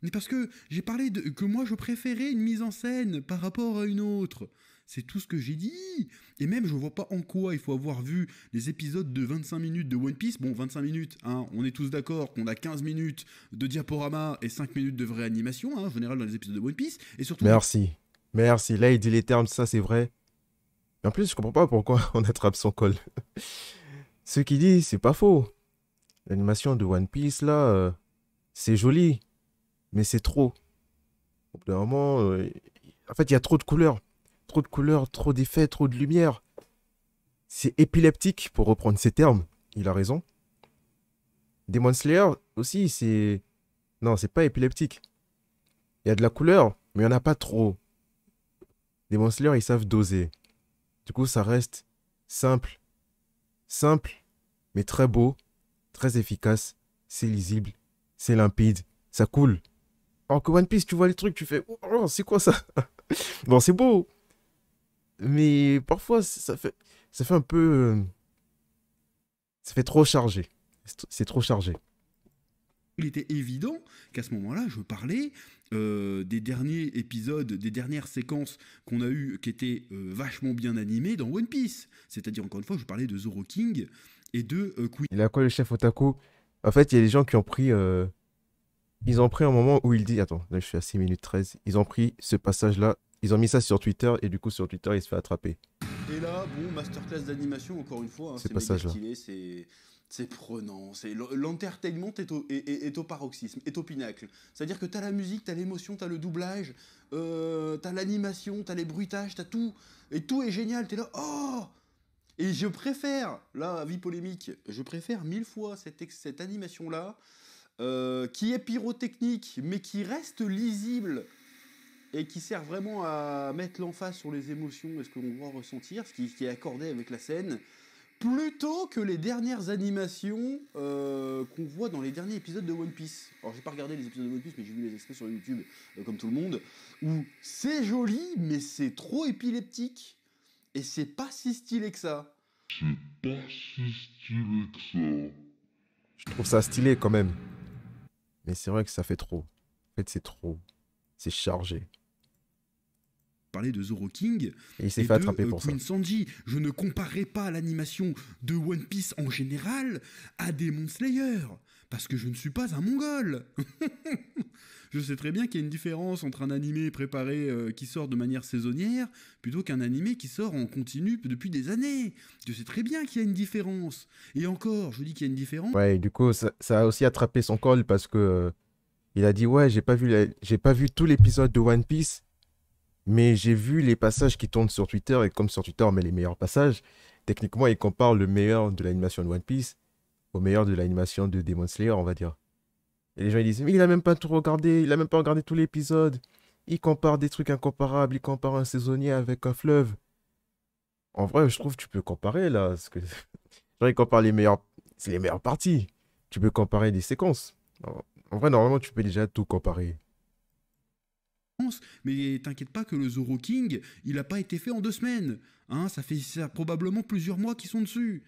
Mais parce que j'ai parlé que moi je préférais une mise en scène par rapport à une autre. C'est tout ce que j'ai dit. Et même, je vois pas en quoi il faut avoir vu les épisodes de 25 minutes de One Piece. Bon, 25 minutes, hein, on est tous d'accord qu'on a 15 minutes de diaporama et 5 minutes de vraie animation, hein, en général dans les épisodes de One Piece. Et surtout, j'ai Merci. Merci. Là, il dit les termes, ça, c'est vrai. Et en plus, je comprends pas pourquoi on attrape son col. Ce qu'il dit, c'est pas faux. L'animation de One Piece, là, c'est joli, mais c'est trop. Au bout d'un moment, en fait, il y a trop de couleurs. Trop de couleurs, trop d'effets, trop de lumière. C'est épileptique, pour reprendre ces termes. Il a raison. Demon Slayer aussi, c'est... Non, c'est pas épileptique. Il y a de la couleur, mais il n'y en a pas trop. Demon Slayer, ils savent doser. Du coup, ça reste simple. Simple, mais très beau, très efficace. C'est lisible, c'est limpide, ça coule. Alors que One Piece, tu vois les trucs, tu fais... Oh, c'est quoi ça? Bon, c'est beau, mais parfois, ça fait un peu... ça fait trop chargé. C'est trop chargé. il était évident qu'à ce moment-là, je parlais des derniers épisodes, des dernières séquences qu'on a eues qui étaient vachement bien animées dans One Piece. C'est-à-dire, encore une fois, je parlais de Zoro King et de Queen. Il a quoi le chef Otaku? En fait, il y a des gens qui ont pris... ils ont pris un moment où il dit... Attends, là je suis à 6 minutes 13. Ils ont pris ce passage-là, ils ont mis ça sur Twitter, et du coup sur Twitter, il se fait attraper. Et là, bon, masterclass d'animation, encore une fois, hein, Ce c'est méga passage-là. stylé, c'est prenant, l'entertainment est au paroxysme, est au pinacle. C'est-à-dire que t'as la musique, t'as l'émotion, t'as le doublage, t'as l'animation, t'as les bruitages, t'as tout, et tout est génial, t'es là, oh. Et je préfère, là, avis polémique, je préfère 1000 fois cette animation-là, qui est pyrotechnique, mais qui reste lisible, et qui sert vraiment à mettre l'emphase sur les émotions et ce que l'on doit ressentir, qui est accordé avec la scène, plutôt que les dernières animations qu'on voit dans les derniers épisodes de One Piece. Alors j'ai pas regardé les épisodes de One Piece, mais j'ai vu les extraits sur YouTube, comme tout le monde, où c'est joli, mais c'est trop épileptique, et c'est pas si stylé que ça. Je trouve ça stylé quand même. Mais c'est vrai que ça fait trop. En fait, c'est trop. C'est chargé. Parler de Zoro King Et il s'est et fait de attraper pour ça. Queen Sanji. Je ne comparerai pas l'animation de One Piece en général à Demon Slayer, parce que je ne suis pas un mongol. Je sais très bien qu'il y a une différence entre un animé préparé qui sort de manière saisonnière plutôt qu'un animé qui sort en continu depuis des années. Je sais très bien qu'il y a une différence. Et encore, je dis qu'il y a une différence. Ouais, et du coup, ça a aussi attrapé son col parce que il a dit ouais, j'ai pas vu tout l'épisode de One Piece, mais j'ai vu les passages qui tournent sur Twitter et comme sur Twitter on met les meilleurs passages, techniquement il compare le meilleur de l'animation de One Piece au meilleur de l'animation de Demon Slayer, on va dire. Et les gens ils disent mais il a même pas tout regardé, il a même pas regardé tout l'épisode. Il compare des trucs incomparables, il compare un saisonnier avec un fleuve. En vrai, je trouve que tu peux comparer là, parce que genre, il compare les meilleurs, c'est les meilleures parties. Tu peux comparer des séquences. En vrai, normalement, tu peux déjà tout comparer. Mais t'inquiète pas que le Zoro King, il n'a pas été fait en 2 semaines. Hein, ça probablement plusieurs mois qui sont dessus.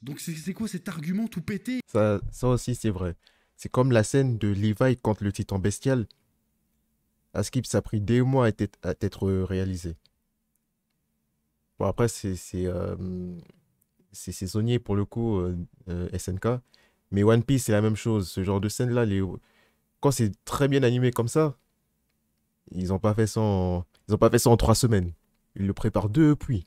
Donc c'est quoi cet argument tout pété? Ça aussi, c'est vrai. C'est comme la scène de Levi contre le titan bestial. À Skip, ça a pris des mois à être réalisé. Bon, après, c'est saisonnier pour le coup, SNK. Mais One Piece, c'est la même chose. Ce genre de scène-là, quand c'est très bien animé comme ça, ils ont pas fait ça en 3 semaines. Ils le préparent depuis.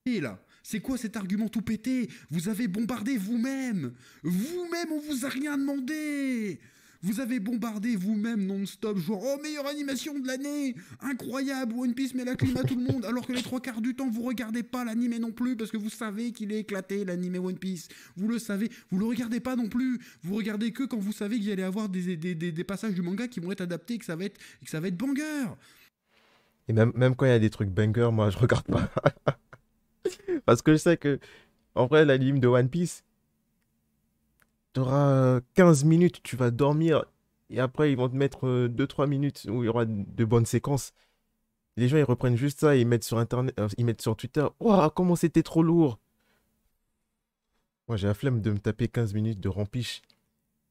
Et là, c'est quoi cet argument tout pété? Vous avez bombardé vous-même. Vous-même, on vous a rien demandé. Vous avez bombardé vous-même non-stop, genre oh meilleure animation de l'année, incroyable, One Piece met la clim à tout le monde, alors que les trois quarts du temps vous regardez pas l'anime non plus parce que vous savez qu'il est éclaté l'anime One Piece, vous le savez, vous le regardez pas non plus, vous regardez que quand vous savez qu'il y allait avoir des passages du manga qui vont être adaptés et que ça va être banger. Et même quand il y a des trucs banger, moi, je regarde pas. Parce que je sais que, en vrai, l'anime de One Piece, t'auras 15 minutes, tu vas dormir. Et après, ils vont te mettre 2-3 minutes où il y aura de bonnes séquences. Les gens, ils reprennent juste ça et ils mettent sur Internet, ils mettent sur Twitter. Waouh, comment c'était trop lourd! Moi, j'ai la flemme de me taper 15 minutes de rampiche,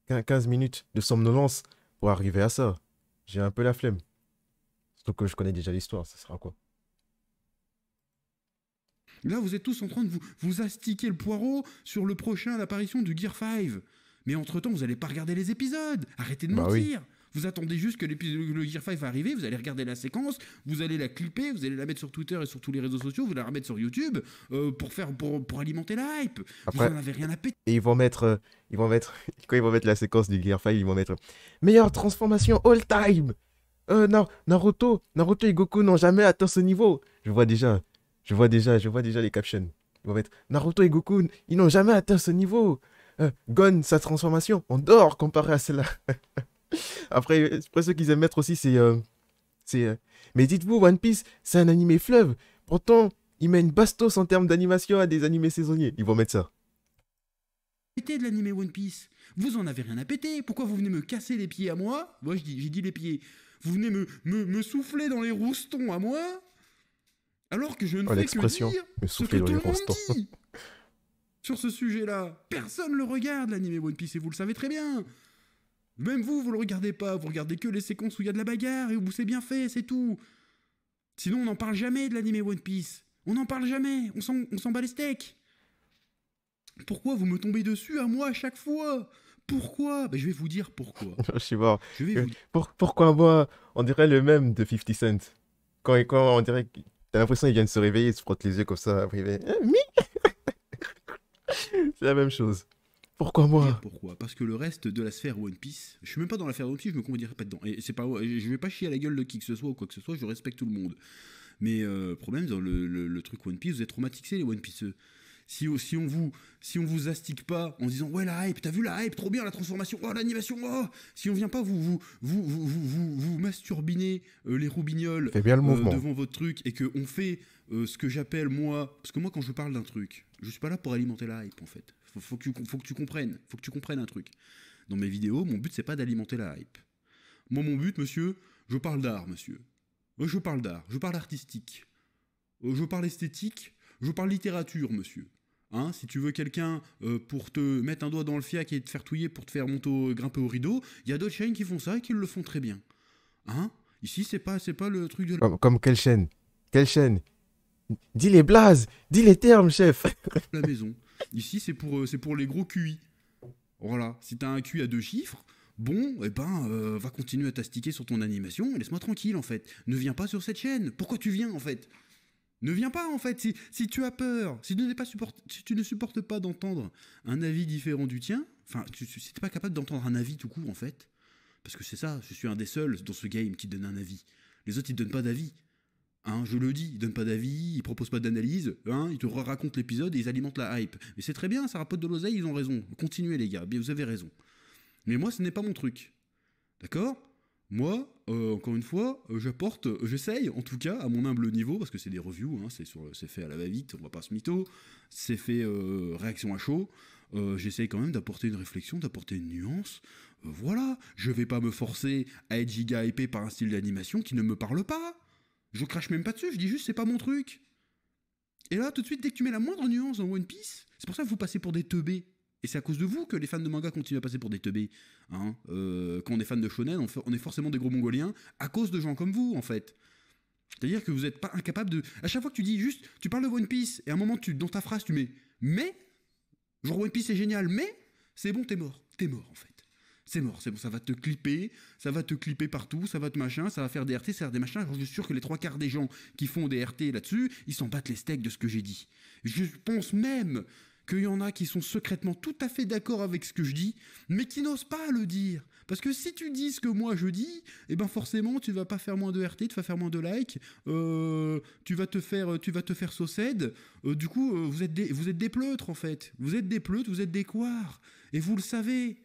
15 minutes de somnolence pour arriver à ça. J'ai un peu la flemme. Surtout que je connais déjà l'histoire, ça sera quoi? Là, vous êtes tous en train de vous astiquer le poireau sur le prochain, l'apparition du Gear 5. Mais entre-temps, vous n'allez pas regarder les épisodes. Arrêtez de Bah oui. mentir. Vous attendez juste que le Gear 5 va arriver, vous allez regarder la séquence, vous allez la clipper, vous allez la mettre sur Twitter et sur tous les réseaux sociaux, vous allez la remettre sur YouTube pour alimenter la hype. Vous Après, en avez rien à péter. et quand ils vont mettre la séquence du Gear 5, ils vont mettre meilleure transformation all time. Naruto et Goku n'ont jamais atteint ce niveau. Je vois déjà les captions. Ils vont mettre Naruto et Goku, ils n'ont jamais atteint ce niveau. Gon, sa transformation, on dort comparé à celle-là. Après, ceux qu'ils aiment mettre aussi, mais dites-vous, One Piece, c'est un animé fleuve. Pourtant, il met une bastos en termes d'animation à des animés saisonniers. Ils vont mettre ça. Péter de l'animé One Piece. Vous en avez rien à péter. Pourquoi vous venez me casser les pieds à moi? Moi, j'ai dit les pieds. Vous venez me souffler dans les roustons à moi, alors que je ne fais que L'expression, dire me ce souffler que dans tout les le monde rostons. dit sur ce sujet-là. Personne le regarde, l'animé One Piece, et vous le savez très bien. Même vous le regardez pas. Vous regardez que les séquences où il y a de la bagarre et où c'est bien fait, c'est tout. Sinon, on n'en parle jamais de l'animé One Piece. On n'en parle jamais. On s'en bat les steaks. Pourquoi vous me tombez dessus à moi à chaque fois? Pourquoi? Je vais vous dire pourquoi. Je sais pas. Je vais vous dire. Pourquoi moi, on dirait le même de 50 Cent. Quand on dirait que t'as l'impression qu'il vient de se réveiller, il se frotte les yeux comme ça, après il fait, c'est la même chose. Pourquoi moi? Pourquoi? Parce que le reste de la sphère One Piece, je suis même pas dans la sphère One Piece, je me considère pas dedans. Et c'est pas, je vais pas chier à la gueule de qui que ce soit ou quoi que ce soit, je respecte tout le monde. Mais problème dans le truc One Piece, vous êtes traumatisés les One Pieceux. Si on vous astique pas en disant ouais la hype, t'as vu la hype, trop bien la transformation, oh l'animation, oh, si on vient pas vous masturbiner les roubignoles Fais bien le mouvement. devant votre truc et que on fait ce que j'appelle moi, parce que moi quand je parle d'un truc, je suis pas là pour alimenter la hype en fait. Faut que tu comprennes un truc. Dans mes vidéos, mon but c'est pas d'alimenter la hype. Moi mon but, monsieur, je parle d'art, monsieur. Je parle d'art, je parle artistique, je parle esthétique, je parle littérature, monsieur. Hein, si tu veux quelqu'un pour te mettre un doigt dans le fiac et te faire touiller pour te faire grimper au rideau, il y a d'autres chaînes qui font ça et qui le font très bien. Hein, ici, c'est pas le truc de... Comme quelle chaîne? Quelle chaîne? Dis les blazes, dis les termes, chef. La maison. Ici, c'est pour les gros QI. Voilà, si t'as un QI à 2 chiffres, bon, va continuer à t'astiquer sur ton animation et laisse-moi tranquille, en fait. Ne viens pas sur cette chaîne. Pourquoi tu viens, en fait? Ne viens pas en fait, si tu as peur, si tu ne supportes pas d'entendre un avis différent du tien, enfin, si tu n'es pas capable d'entendre un avis tout court en fait, parce que c'est ça, je suis un des seuls dans ce game qui donne un avis. Les autres ils ne donnent pas d'avis. Hein, je le dis, ils donnent pas d'avis, ils proposent pas d'analyse, hein, ils te racontent l'épisode et ils alimentent la hype. Mais c'est très bien, ça rapporte de l'oseille, ils ont raison. Continuez les gars, bien vous avez raison. Mais moi ce n'est pas mon truc. D'accord ? Moi, encore une fois, j'essaye, en tout cas, à mon humble niveau, parce que c'est des reviews, hein, c'est fait à la va-vite, on va pas se mytho, c'est fait réaction à chaud, j'essaye quand même d'apporter une réflexion, d'apporter une nuance, voilà, je vais pas me forcer à être giga hypé par un style d'animation qui ne me parle pas, je crache même pas dessus, je dis juste c'est pas mon truc. Et là, tout de suite, dès que tu mets la moindre nuance dans One Piece, c'est pour ça que vous passez pour des teubés. Et c'est à cause de vous que les fans de manga continuent à passer pour des teubés. Hein, quand on est fan de shonen, on est forcément des gros mongoliens à cause de gens comme vous, en fait. C'est-à-dire que vous n'êtes pas incapable de... À chaque fois que tu dis juste, tu parles de One Piece, et à un moment, dans ta phrase, tu mets « mais », genre One Piece c'est génial, mais, c'est bon, t'es mort. T'es mort, en fait. C'est mort, ça va te clipper partout, ça va te machin, ça va faire des RT, ça va faire des machins. Alors, je suis sûr que les 3/4 des gens qui font des RT là-dessus, ils s'en battent les steaks de ce que j'ai dit. Je pense même qu'il y en a qui sont secrètement tout à fait d'accord avec ce que je dis, mais qui n'osent pas le dire. Parce que si tu dis ce que moi je dis, eh ben forcément tu vas pas faire moins de RT, tu vas faire moins de likes, tu vas te faire saucède. Du coup, vous êtes des pleutres en fait. Vous êtes des pleutres, vous êtes des couards. Et vous le savez.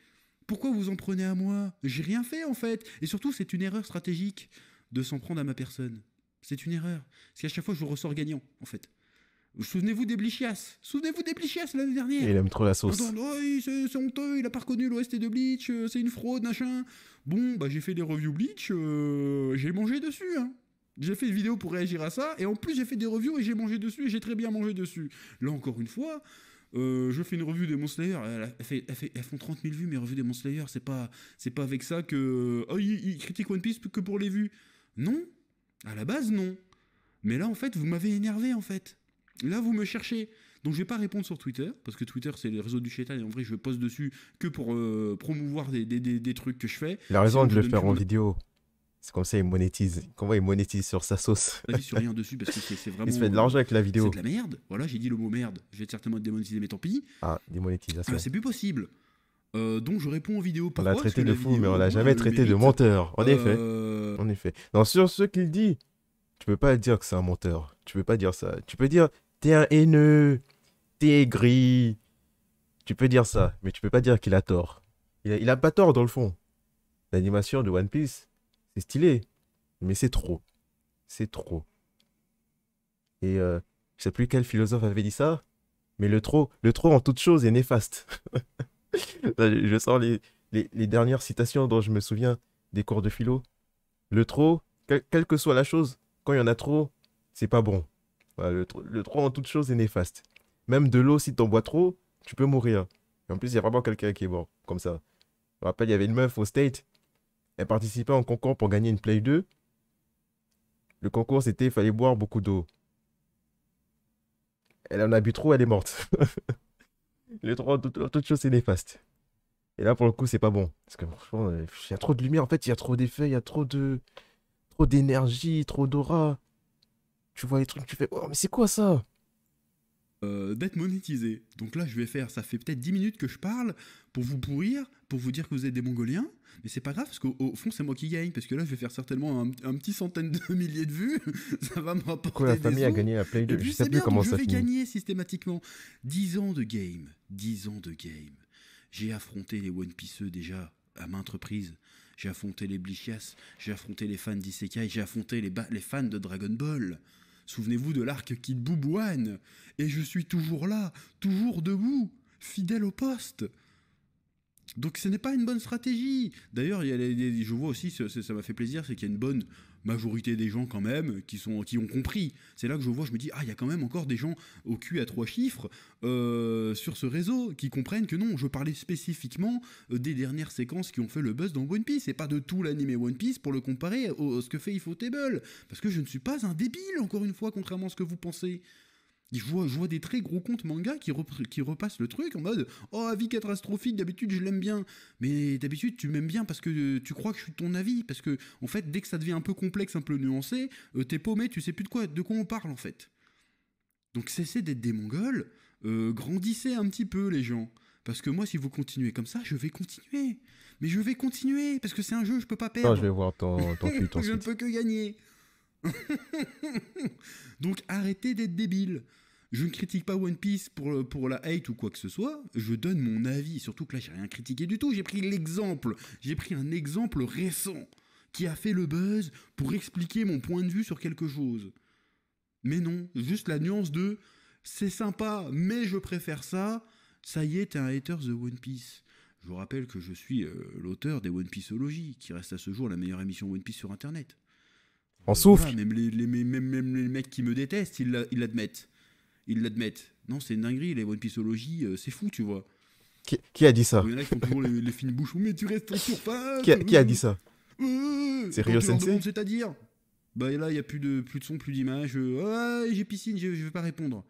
Pourquoi vous en prenez à moi? J'ai rien fait en fait. Et surtout, c'est une erreur stratégique de s'en prendre à ma personne. C'est une erreur. Parce qu'à chaque fois, je ressors gagnant en fait. Souvenez-vous des Blichias. Souvenez-vous des Blichias l'année dernière. Il aime trop la sauce. Oh, c'est honteux, il a pas reconnu l'OST de Bleach, c'est une fraude, machin. Bon, j'ai fait des reviews Bleach, j'ai mangé dessus, hein. J'ai fait une vidéo pour réagir à ça, et en plus j'ai fait des reviews et j'ai mangé dessus, et j'ai très bien mangé dessus. Là encore une fois, Je fais une revue Demon Slayer, elles font 30 000 vues mes revues Demon Slayer, c'est pas avec ça que... Oh, ils critiquent One Piece que pour les vues. Non, à la base non. Mais là en fait vous m'avez énervé en fait. Là vous me cherchez. Donc je vais pas répondre sur Twitter, parce que Twitter c'est le réseau du chétan, et en vrai je poste dessus que pour promouvoir des trucs que je fais. Il a raison Sinon, de je le donne faire plus en mon vidéo. C'est comme ça, il monétise. Comment il monétise sur sa sauce? avis sur rien dessus, parce que c'est Il se vraiment... fait de l'argent avec la c'est vidéo. de la merde. Voilà, j'ai dit le mot merde. Je vais certainement être démonétisé, mais tant pis. Ah, démonétisation. C'est plus possible. Donc je réponds en vidéo. On Pourquoi? l'a Parce traité que de la fou, vidéo, mais on l'a moi, jamais elle le traité de mérite. menteur. En effet. Euh, En effet. Non, sur ce qu'il dit, tu peux pas dire que c'est un menteur. Tu peux pas dire ça. Tu peux dire, t'es un haineux, t'es aigri. Tu peux dire ça, mais tu peux pas dire qu'il a tort. Il a pas tort dans le fond. L'animation de One Piece, c'est stylé, mais c'est trop. C'est trop. Et je sais plus quel philosophe avait dit ça, mais le trop en toute chose est néfaste. Là, je sors les dernières citations dont je me souviens des cours de philo. Le trop, quelle que soit la chose, quand il y en a trop, c'est pas bon. Voilà, le trop en toute chose est néfaste. Même de l'eau, si t'en bois trop, tu peux mourir. Et en plus, il y a vraiment quelqu'un qui est mort, comme ça. Je me rappelle, il y avait une meuf au State. Elle participait en concours pour gagner une Play 2. Le concours, c'était, il fallait boire beaucoup d'eau. Elle en a bu trop, elle est morte. Le trop en toute chose, c'est néfaste. Et là, pour le coup, c'est pas bon. Parce que franchement, il y a trop de lumière. En fait, il y a trop d'effets, il y a trop d'énergie, trop d'aura. Tu vois les trucs, tu fais, oh, mais c'est quoi ça? d'être monétisé. Donc là, je vais faire, ça fait peut-être 10 minutes que je parle pour vous pourrir, pour vous dire que vous êtes des Mongoliens, mais c'est pas grave, parce qu'au fond, c'est moi qui gagne, parce que là, je vais faire certainement un petit centaine de milliers de vues, ça va me rapporter Pourquoi la des famille a sous. gagné la Play Et 2? puis Je sais c'est plus bien, comment donc je ça vais finit. gagner systématiquement. 10 ans de game, 10 ans de game. J'ai affronté les One Pieceux déjà à maintes reprises. J'ai affronté les Blichias, j'ai affronté les fans d'Isekai, j'ai affronté les fans de Dragon Ball. Souvenez-vous de l'arc Kid Boubouane. Et je suis toujours là, toujours debout, fidèle au poste. Donc ce n'est pas une bonne stratégie. D'ailleurs, je vois aussi, ça m'a fait plaisir, c'est qu'il y a une bonne majorité des gens quand même qui ont compris. C'est là que je vois, je me dis, ah, il y a quand même encore des gens au cul à 3 chiffres sur ce réseau qui comprennent que non, je parlais spécifiquement des dernières séquences qui ont fait le buzz dans One Piece et pas de tout l'anime One Piece pour le comparer à ce que fait Ifotable. Parce que je ne suis pas un débile, encore une fois, contrairement à ce que vous pensez. Je vois des très gros comptes manga qui repassent le truc en mode oh, avis catastrophique, d'habitude je l'aime bien. Mais d'habitude tu m'aimes bien parce que tu crois que je suis de ton avis. Parce que, en fait, dès que ça devient un peu complexe, un peu nuancé, t'es paumé, tu sais plus de quoi on parle en fait. Donc cessez d'être des Mongols, grandissez un petit peu les gens. Parce que moi, si vous continuez comme ça, je vais continuer. Mais je vais continuer, parce que c'est un jeu, je peux pas Non, je perdre. vais voir ton tweet Je ne ensuite. peux que gagner. Donc arrêtez d'être débile. Je ne critique pas One Piece pour la hate ou quoi que ce soit. Je donne mon avis. Surtout que là, j'ai rien critiqué du tout. J'ai pris l'exemple. J'ai pris un exemple récent qui a fait le buzz pour expliquer mon point de vue sur quelque chose. Mais non, juste la nuance de c'est sympa, mais je préfère ça. Ça y est, t'es un hater de One Piece. Je vous rappelle que je suis l'auteur des One Pieceology, qui reste à ce jour la meilleure émission One Piece sur Internet. En souffle. Voilà, même les mecs qui me détestent, ils l'admettent. Ils l'admettent. Non, c'est une dinguerie, les One Pieceology, c'est fou, tu vois. Qui a dit ça? Il y en a qui font toujours les fines bouches. Mais tu restes en surface. Qui a dit ça? C'est Quand Ryo tu leur Sensei? demandes, c'est-à-dire bah là, il n'y a plus de son, plus d'image. Ouais, j'ai piscine, je vais pas répondre.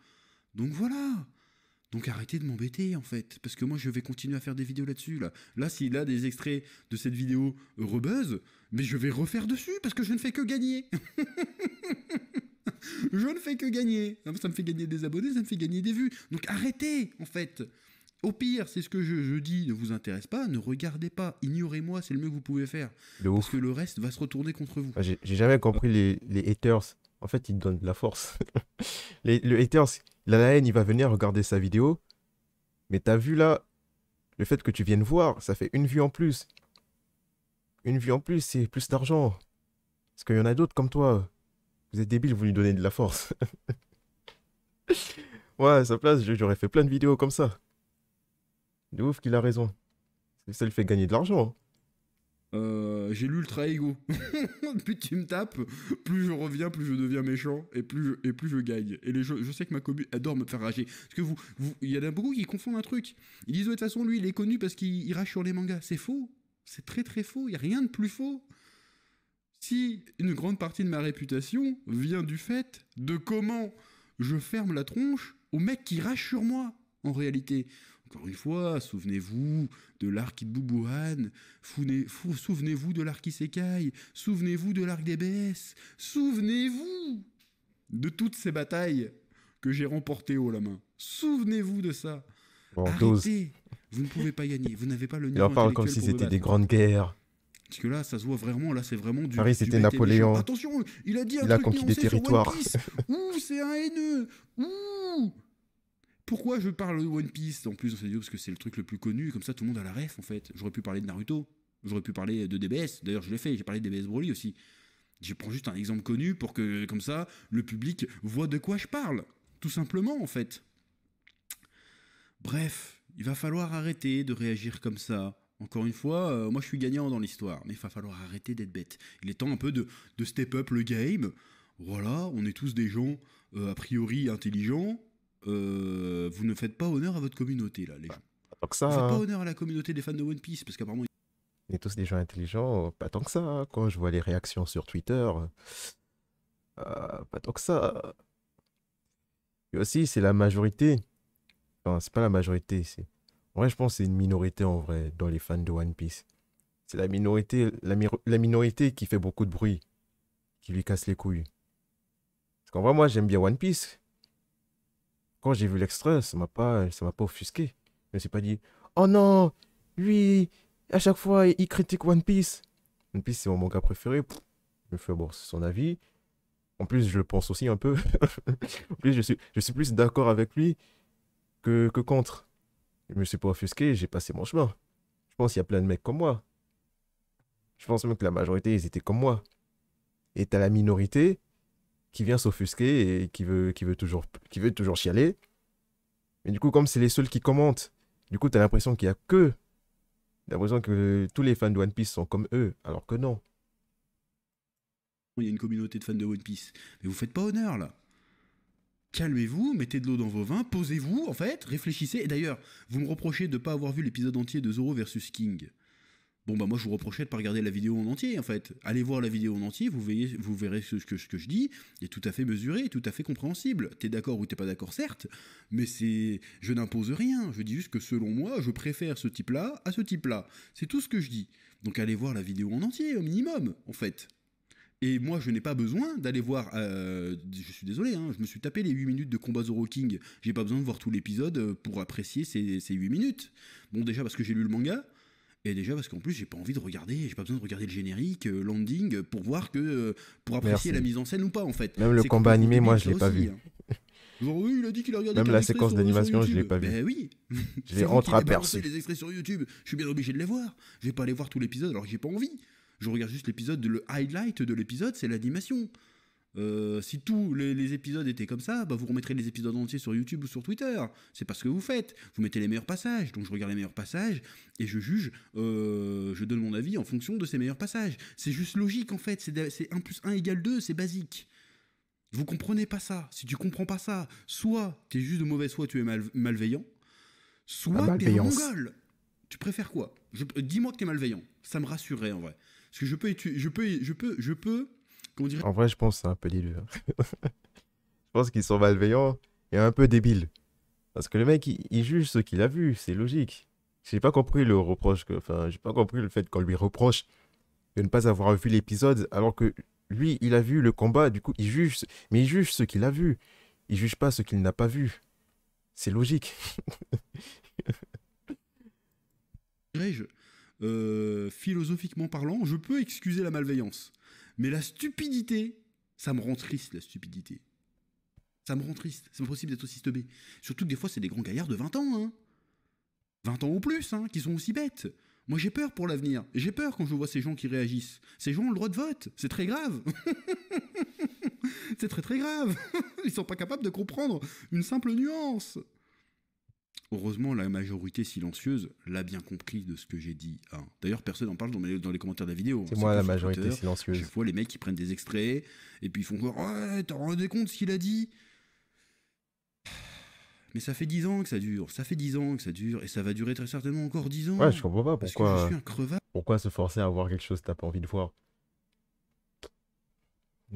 Donc voilà. Donc arrêtez de m'embêter en fait, parce que moi je vais continuer à faire des vidéos là-dessus. Là s'il a des extraits de cette vidéo rebuzz, mais je vais refaire dessus parce que je ne fais que gagner. Je ne fais que gagner. Ça me fait gagner des abonnés, ça me fait gagner des vues. Donc arrêtez en fait. Au pire, c'est ce que je dis, ne vous intéresse pas, ne regardez pas, ignorez-moi, c'est le mieux que vous pouvez faire. De Parce ouf. que le reste va se retourner contre vous. Ah, j'ai jamais compris les haters. En fait, ils donnent de la force. Le haters, il a la haine, il va venir regarder sa vidéo. Mais t'as vu là, le fait que tu viennes voir, ça fait une vue en plus. Une vue en plus, c'est plus d'argent. Parce qu'il y en a d'autres comme toi. Vous êtes débiles, vous lui donnez de la force. Ouais, à sa place, j'aurais fait plein de vidéos comme ça. De ouf qu'il a raison. Ça lui fait gagner de l'argent. j'ai l'ultra ego. Plus tu me tapes, plus je reviens, plus je deviens méchant et plus je gagne. Et je sais que ma commu adore me faire rager. Parce que il y en a beaucoup qui confondent un truc. Ils disent, ouais, de toute façon, lui, il est connu parce qu'il rage sur les mangas. C'est faux. C'est très très faux. Il n'y a rien de plus faux. Si une grande partie de ma réputation vient du fait de comment je ferme la tronche aux mecs qui ragent sur moi, en réalité. Encore une fois, souvenez-vous de l'arc Ibubuhan, souvenez-vous de l'arc Isekai, souvenez-vous de l'arc DBS, souvenez-vous de toutes ces batailles que j'ai remportées haut la main. Souvenez-vous de ça. Bon, Arrêtez, vous ne pouvez pas gagner, vous n'avez pas le il niveau en parle intellectuel comme si pour me c'était battre. des grandes guerres. Parce que là, ça se voit vraiment, là, c'est vraiment du... Paris, du c'était bête et méchant. Napoléon. Attention, il a dit un Il a truc conquis des nuancé sur One territoires. Piece. Ouh, c'est un haineux. Ouh. Pourquoi je parle de One Piece en plus dans cette vidéo? Parce que c'est le truc le plus connu, comme ça tout le monde a la ref en fait. J'aurais pu parler de Naruto, j'aurais pu parler de DBS, d'ailleurs je l'ai fait, j'ai parlé de DBS Broly aussi. Je prends juste un exemple connu pour que, comme ça, le public voit de quoi je parle. Tout simplement en fait. Bref, il va falloir arrêter de réagir comme ça. Encore une fois, moi je suis gagnant dans l'histoire, mais il va falloir arrêter d'être bête. Il est temps un peu de step up le game. Voilà, on est tous des gens a priori intelligents. Vous ne faites pas honneur à votre communauté là, les gens. Pas tant que ça. Vous faites pas Hein. honneur à la communauté des fans de One Piece, parce qu'apparemment... On est tous des gens intelligents. Pas tant que ça. Hein. Quand je vois les réactions sur Twitter, pas tant que ça. Et aussi, c'est la majorité. Enfin, c'est pas la majorité. En vrai, je pense que c'est une minorité en vrai dans les fans de One Piece. C'est la minorité, la minorité qui fait beaucoup de bruit, qui lui casse les couilles. Parce qu'en vrai, moi, j'aime bien One Piece. Quand j'ai vu l'extrait, ça m'a pas offusqué. Je me suis pas dit, oh non, lui, à chaque fois, il critique One Piece. One Piece, c'est mon manga préféré. Pff, je me fais, bon, c'est son avis. En plus, je le pense aussi un peu. En plus, je suis plus d'accord avec lui que contre. Je me suis pas offusqué, j'ai passé mon chemin. Je pense qu'il y a plein de mecs comme moi. Je pense même que la majorité, ils étaient comme moi. Et t'as la minorité qui vient s'offusquer et qui veut toujours chialer. Mais du coup, comme c'est les seuls qui commentent, du coup, t'as l'impression qu'il y a que... T'as l'impression que tous les fans de One Piece sont comme eux, alors que non. Il y a une communauté de fans de One Piece. Mais vous faites pas honneur là. Calmez-vous, mettez de l'eau dans vos vins, posez-vous en fait, réfléchissez. Et d'ailleurs, vous me reprochez de ne pas avoir vu l'épisode entier de Zoro versus King. Bon bah moi je vous reprochais de pas regarder la vidéo en entier en fait. Allez voir la vidéo en entier, vous verrez ce que je dis, est tout à fait mesuré, tout à fait compréhensible. T'es d'accord ou t'es pas d'accord certes, mais je n'impose rien, je dis juste que selon moi, je préfère ce type-là à ce type-là. C'est tout ce que je dis. Donc allez voir la vidéo en entier au minimum en fait. Et moi, je n'ai pas besoin d'aller voir... je suis désolé, hein, je me suis tapé les 8 minutes de combat Zoro King. J'ai pas besoin de voir tout l'épisode pour apprécier ces 8 minutes. Bon, déjà parce que j'ai lu le manga, et déjà parce qu'en plus, j'ai pas envie de regarder, j'ai pas besoin de regarder le générique, landing, pour voir que... pour apprécier la mise en scène ou pas, en fait. Même le combat animé, moi, je l'ai pas vu. Genre, oui, il a dit qu'il a regardé même la séquence d'animation, je l'ai pas vu. Ben oui. Je l'ai entreaperçu. Les extraits sur YouTube, je suis bien obligé de les voir. Je vais pas aller voir tout l'épisode alors que j'ai pas envie. Je regarde juste l'épisode, le highlight de l'épisode, c'est l'animation. Si tous les épisodes étaient comme ça, bah vous remettrez les épisodes entiers sur YouTube ou sur Twitter. C'est pas ce que vous faites. Vous mettez les meilleurs passages. Donc je regarde les meilleurs passages et je juge, je donne mon avis en fonction de ces meilleurs passages. C'est juste logique en fait. C'est 1 + 1 = 2, c'est basique. Vous comprenez pas ça. Si tu comprends pas ça, soit t'es juste de mauvaise foi, tu es malveillant, soit t'es un mongol. Tu préfères quoi? Dis-moi que t'es malveillant. Ça me rassurerait en vrai. Parce que je peux, comment dire... En vrai, je pense que c'est un peu des deux. Je pense qu'ils sont malveillants et un peu débiles. Parce que le mec, il juge ce qu'il a vu, c'est logique. J'ai pas compris le reproche, j'ai pas compris le fait qu'on lui reproche de ne pas avoir vu l'épisode, alors que lui, il a vu le combat, du coup, il juge, mais il juge ce qu'il a vu. Il juge pas ce qu'il n'a pas vu. C'est logique. Philosophiquement parlant, je peux excuser la malveillance. Mais la stupidité, ça me rend triste, la stupidité. Ça me rend triste. C'est impossible d'être aussi teubé. Surtout que des fois, c'est des grands gaillards de 20 ans, hein. 20 ans ou plus, hein, qui sont aussi bêtes. Moi, j'ai peur pour l'avenir. J'ai peur quand je vois ces gens qui réagissent. Ces gens ont le droit de vote. C'est très grave. C'est très très grave. Ils sont pas capables de comprendre une simple nuance. Heureusement, la majorité silencieuse l'a bien compris de ce que j'ai dit, hein. D'ailleurs, personne n'en parle dans les commentaires de la vidéo, hein. C'est C'est moi que la sur majorité Twitter. À silencieuse. chaque fois, les mecs, ils prennent des extraits, et puis ils font genre, ouais, t'as rendu compte ce qu'il a dit? Mais ça fait 10 ans que ça dure, ça fait 10 ans que ça dure, et ça va durer très certainement encore 10 Ouais, je ans. comprends pas Parce que je pourquoi, suis un crevard. pourquoi se forcer à voir quelque chose que t'as pas envie de voir.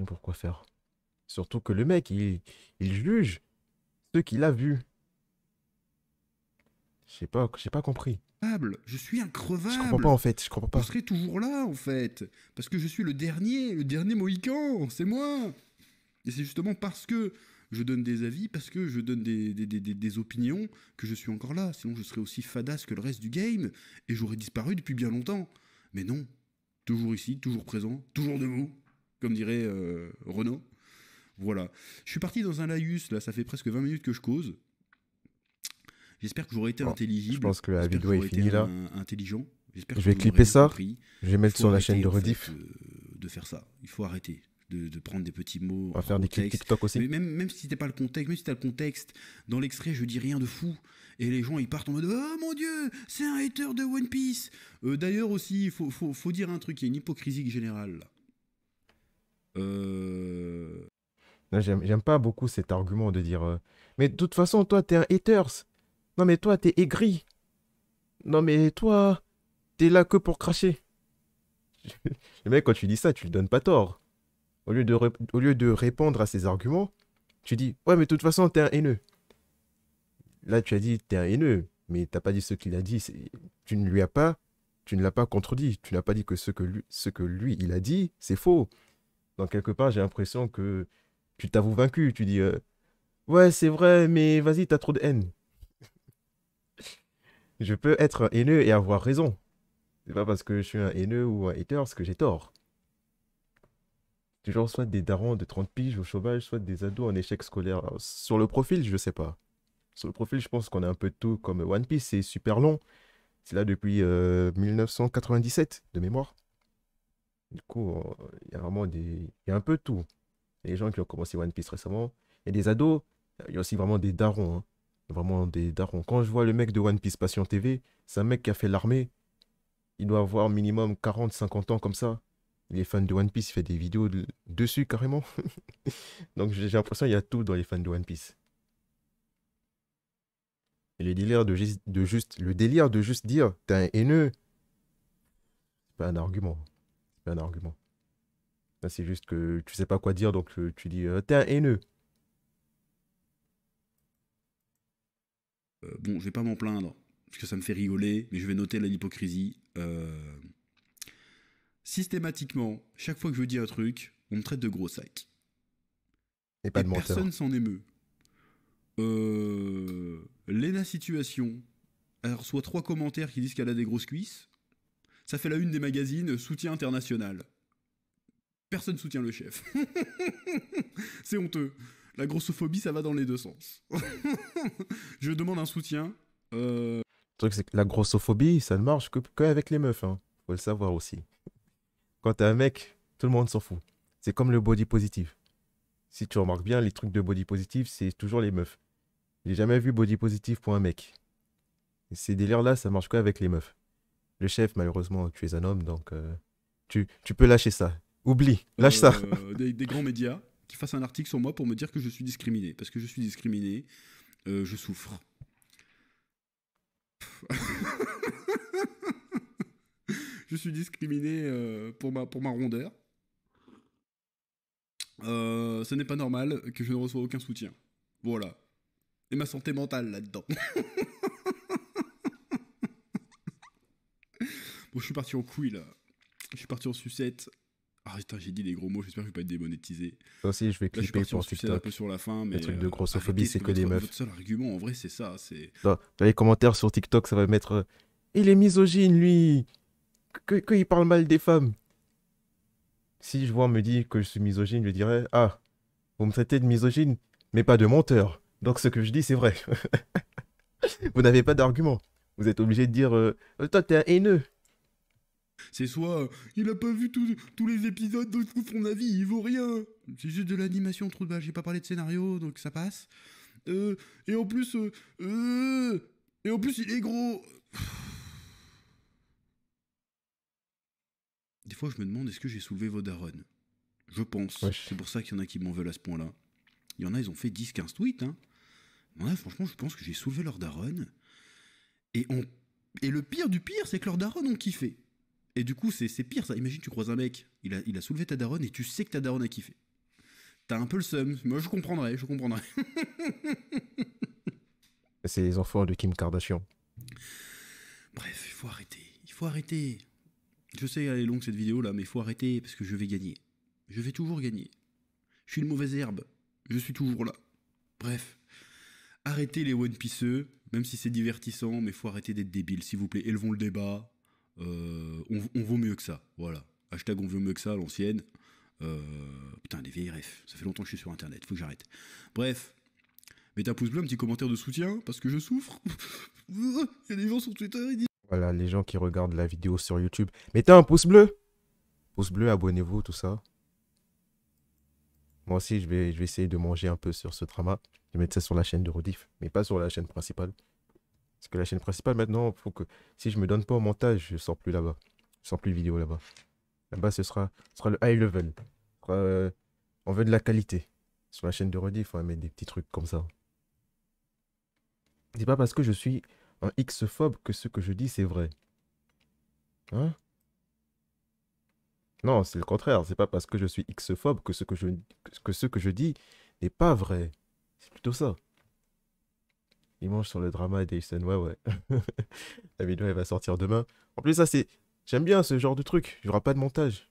Pourquoi faire? Surtout que le mec, il juge ceux qu'il a vus. J'ai pas compris. Je suis Je comprends pas increvable. en fait, je comprends Vous pas. serez toujours là, en fait. Parce que je suis le dernier Mohican, c'est moi. Et c'est justement parce que je donne des avis, parce que je donne des opinions, que je suis encore là. Sinon, je serais aussi fadasse que le reste du game, et j'aurais disparu depuis bien longtemps. Mais non, toujours ici, toujours présent, toujours debout, comme dirait Renaud. Voilà. Je suis parti dans un laïus, là, ça fait presque 20 minutes que je cause. J'espère que j'aurai été Bon, je intelligible, pense que la j'espère que vidéo est j'aurai été finie là. intelligent, j'espère Je que vais vous m'aurez clipper bien ça. compris. Je vais Il mettre faut sur la chaîne arrêter de en fait rediff. de faire ça. Il faut arrêter de prendre des petits mots On va hors faire des clips contexte. TikTok aussi. Mais même si t'as pas le contexte, même si t'as le contexte, dans l'extrait je dis rien de fou. Et les gens ils partent en mode oh mon dieu, c'est un hater de One Piece. D'ailleurs aussi, il faut dire un truc, il y a une hypocrisie générale là. Non, j'aime pas beaucoup cet argument de dire mais de toute façon, toi, t'es un haters. Non, mais toi, t'es aigri. Non, mais toi, t'es là que pour cracher. Le mec, quand tu dis ça, tu lui donnes pas tort. Au lieu de répondre à ses arguments, tu dis ouais, mais de toute façon, t'es un haineux. Là, tu as dit t'es un haineux, mais t'as pas dit ce qu'il a dit. Tu ne lui as pas, tu ne l'as pas contredit. Tu n'as pas dit que ce que lui, il a dit, c'est faux. Donc, quelque part, j'ai l'impression que tu t'avoues vaincu. Tu dis ouais, c'est vrai, mais vas-y, t'as trop de haine. Je peux être un haineux et avoir raison. C'est pas parce que je suis un haineux ou un hater que j'ai tort. Toujours soit des darons de 30 piges au chômage, soit des ados en échec scolaire. Alors, sur le profil, je sais pas. Sur le profil, je pense qu'on a un peu de tout. Comme One Piece, c'est super long. C'est là depuis 1997, de mémoire. Du coup, il y a vraiment il y a un peu de tout. Il y a des gens qui ont commencé One Piece récemment. Il y a des ados. Il y a aussi vraiment des darons, hein. Vraiment des darons. Quand je vois le mec de One Piece Passion TV, c'est un mec qui a fait l'armée. Il doit avoir minimum 40, 50 ans comme ça. Il est fan de One Piece, il fait des vidéos dessus carrément. Donc j'ai l'impression qu'il y a tout dans les fans de One Piece. Et le délire de juste dire t'es un haineux, c'est pas un argument. C'est pas un argument. Là, c'est juste que tu sais pas quoi dire, donc tu dis t'es un haineux. bon, je vais pas m'en plaindre, parce que ça me fait rigoler, mais je vais noter l'hypocrisie. Systématiquement, chaque fois que je dis un truc, on me traite de gros sac. Et pas Et de menteur. personne s'en émeut. Lena Situation, elle reçoit 3 commentaires qui disent qu'elle a des grosses cuisses. Ça fait la une des magazines soutien international. Personne soutient le chef. C'est honteux. La grossophobie, ça va dans les deux sens. Je demande un soutien. Le truc, c'est que la grossophobie, ça ne marche que avec les meufs, hein. Faut le savoir aussi. Quand t'es un mec, tout le monde s'en fout. C'est comme le body positive. Si tu remarques bien, les trucs de body positive, c'est toujours les meufs. J'ai jamais vu body positive pour un mec. Et ces délires-là, ça marche qu'avec les meufs. Le chef, malheureusement, tu es un homme, donc tu peux lâcher ça. Oublie, lâche ça. Des grands médias qui fassent un article sur moi pour me dire que je suis discriminé. Parce que je suis discriminé, je souffre. Je suis discriminé pour ma rondeur. Ce n'est pas normal que je ne reçois aucun soutien. Voilà. Et ma santé mentale là-dedans. Bon, je suis parti en couille là. Je suis parti en sucette. Ah putain, j'ai dit des gros mots, j'espère que je vais pas être démonétisé. Ça aussi, je vais Là, je suis clipper parti en sur sucette un peu TikTok. sur la fin, mais. Les trucs de grossophobie, arrêtez, c'est que des meufs. Votre seul argument, en vrai, c'est ça. C'est. Dans les commentaires sur TikTok, ça va mettre il est misogyne, lui. Il parle mal des femmes. Si je vois me dit que je suis misogyne, je dirais ah, vous me traitez de misogyne, mais pas de menteur. Donc ce que je dis, c'est vrai. Vous n'avez pas d'argument. Vous êtes obligé de dire toi, t'es un haineux. C'est soit il a pas vu tous les épisodes, donc son avis, il vaut rien. C'est juste de l'animation, trop de balles. J'ai pas parlé de scénario, donc ça passe. Et en plus, Et en plus, il est gros. Des fois, je me demande, est-ce que j'ai soulevé vos darons? Je pense. Wesh. C'est pour ça qu'il y en a qui m'en veulent à ce point-là. Il y en a, ils ont fait 10-15 tweets. Hein. Ouais, franchement, je pense que j'ai soulevé leur daron. Et, et le pire du pire, c'est que leurs darons ont kiffé. Et du coup, c'est pire ça. Imagine, tu croises un mec, il a soulevé ta daronne et tu sais que ta daronne a kiffé. T'as un peu le seum. Moi, je comprendrais, je comprendrais. C'est les enfants de Kim Kardashian. Bref, il faut arrêter. Il faut arrêter. Je sais, elle est longue cette vidéo là, mais il faut arrêter parce que je vais gagner. Je vais toujours gagner. Je suis une mauvaise herbe. Je suis toujours là. Bref. Arrêtez les One Pieceux, même si c'est divertissant, mais il faut arrêter d'être débile, s'il vous plaît. Élevons le débat. On vaut mieux que ça. Voilà. Hashtag on vaut mieux que ça à l'ancienne. Putain, des vieilles refs. Ça fait longtemps que je suis sur internet. Faut que j'arrête. Bref. Mettez un pouce bleu, un petit commentaire de soutien, parce que je souffre. Il y a des gens sur Twitter, ils disent. Voilà, les gens qui regardent la vidéo sur YouTube. Mettez un pouce bleu. Pouce bleu, abonnez-vous, tout ça. Moi aussi, je vais essayer de manger un peu sur ce drama. Je vais mettre ça sur la chaîne de Rediff, mais pas sur la chaîne principale. Parce que la chaîne principale, maintenant, faut que si je me donne pas au montage, je sors plus là-bas. Je sors plus de vidéo là-bas. Là-bas, ce sera le high level. On veut de la qualité. Sur la chaîne de Rediff, on va mettre des petits trucs comme ça. C'est pas parce que je suis un X-phobe que ce que je dis, c'est vrai. Hein? Non, c'est le contraire. C'est pas parce que je suis X-phobe que ce que je dis n'est pas vrai. C'est plutôt ça. Il mange sur le drama d'Aysen. Ouais, ouais. La vidéo, elle va sortir demain. En plus, ça, c'est... J'aime bien ce genre de truc. Il n'y aura pas de montage.